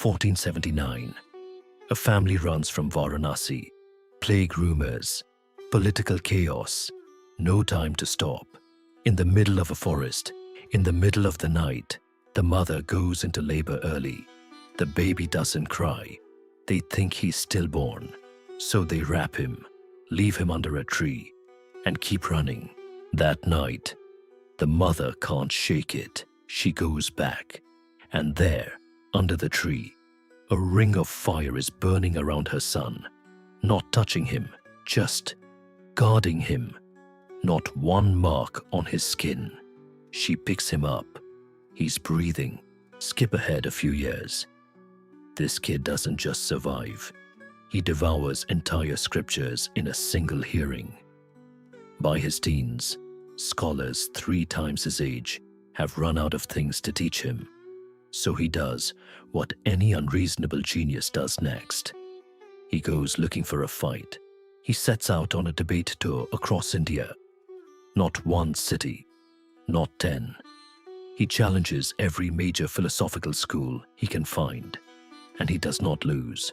1479. A family runs from Varanasi. Plague rumors, political chaos, no time to stop. In the middle of a forest, in the middle of the night, the mother goes into labor early. The baby doesn't cry. They think he's stillborn. So they wrap him, leave him under a tree, and keep running. That night, the mother can't shake it. She goes back, and there, under the tree, a ring of fire is burning around her son, not touching him, just guarding him. Not one mark on his skin. She picks him up. He's breathing. Skip ahead a few years. This kid doesn't just survive. He devours entire scriptures in a single hearing. By his teens, scholars 3 times his age have run out of things to teach him. So he does what any unreasonable genius does next. He goes looking for a fight. He sets out on a debate tour across India. Not one city, not 10. He challenges every major philosophical school he can find, and he does not lose.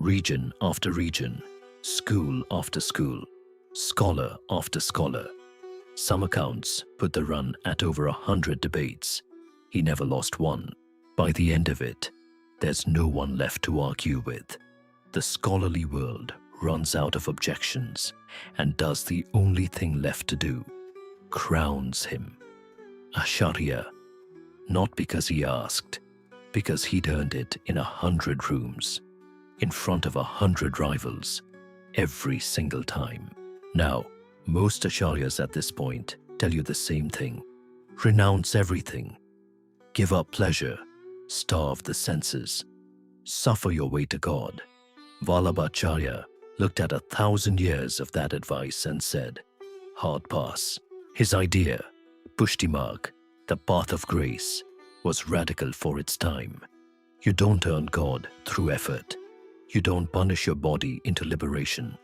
Region after region, school after school, scholar after scholar. Some accounts put the run at over 100 debates. He never lost one. By the end of it, there's no one left to argue with. The scholarly world runs out of objections and does the only thing left to do: crowns him Acharya, not because he asked, because he'd earned it in 100 rooms, in front of 100 rivals, every single time. Now, most Acharyas at this point tell you the same thing. Renounce everything. Give up pleasure. Starve the senses. Suffer your way to God. Vallabhacharya looked at 1,000 years of that advice and said, hard pass. His idea, Pushti Marg, the path of grace, was radical for its time. You don't earn God through effort. You don't punish your body into liberation.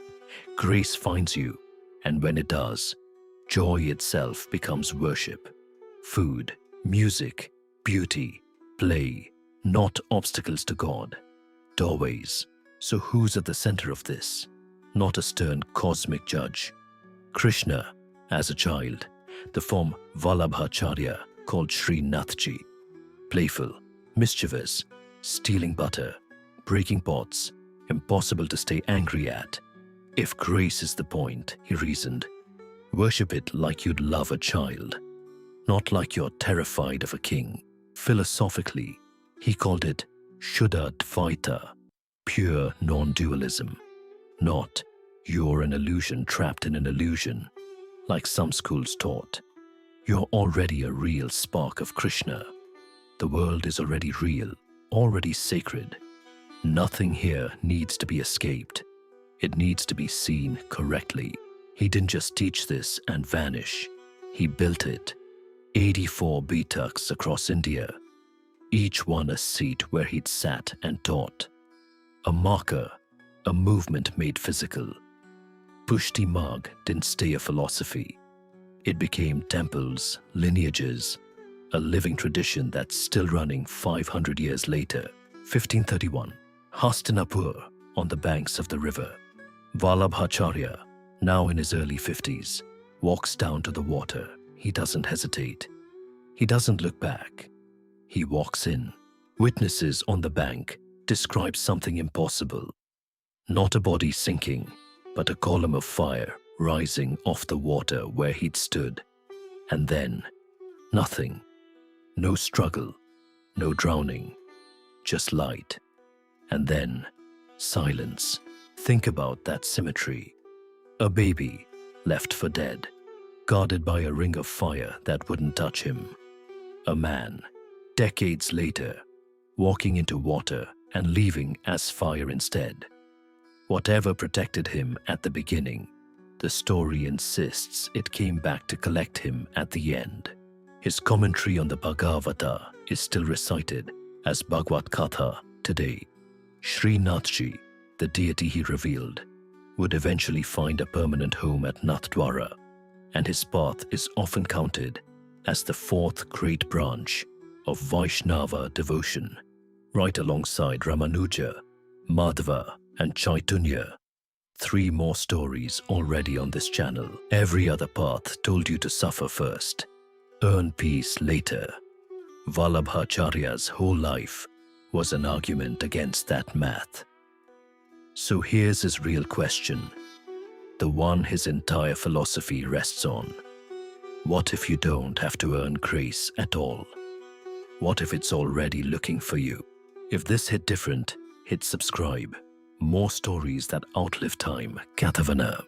Grace finds you, and when it does, joy itself becomes worship. Food, music, beauty, play, not obstacles to God. Doorways. So who's at the center of this? Not a stern cosmic judge. Krishna, as a child, the form Vallabhacharya called Srinathji. Playful, mischievous, stealing butter, breaking pots, impossible to stay angry at. If grace is the point, he reasoned, worship it like you'd love a child, not like you're terrified of a king. Philosophically, he called it Shuddhadvaita, pure non-dualism, not you're an illusion trapped in an illusion, like some schools taught. You're already a real spark of Krishna. The world is already real, already sacred. Nothing here needs to be escaped. It needs to be seen correctly. He didn't just teach this and vanish. He built it. 84 Bitaks across India, each one a seat where he'd sat and taught. A marker, a movement made physical. Pushti Marg didn't stay a philosophy. It became temples, lineages, a living tradition that's still running 500 years later. 1531, Hastinapur, on the banks of the river. Vallabhacharya, now in his early 50s, walks down to the water. He doesn't hesitate. He doesn't look back. He walks in. Witnesses on the bank describe something impossible. Not a body sinking, but a column of fire rising off the water where he'd stood. And then, nothing. No struggle, no drowning, just light. And then, silence. Think about that symmetry. A baby, left for dead, guarded by a ring of fire that wouldn't touch him. A man, decades later, walking into water and leaving as fire instead. Whatever protected him at the beginning, the story insists it came back to collect him at the end. His commentary on the Bhagavata is still recited as Bhagavad Katha today. Srinathji, the deity he revealed, would eventually find a permanent home at Nathdwara, and his path is often counted as the 4th great branch of Vaishnava devotion. right alongside Ramanuja, Madhava, and Chaitanya. 3 more stories already on this channel. Every other path told you to suffer first, earn peace later. Vallabhacharya's whole life was an argument against that math. So here's his real question, the one his entire philosophy rests on. What if you don't have to earn grace at all? What if it's already looking for you? If this hit different, hit subscribe. More stories that outlive time. Kathavana.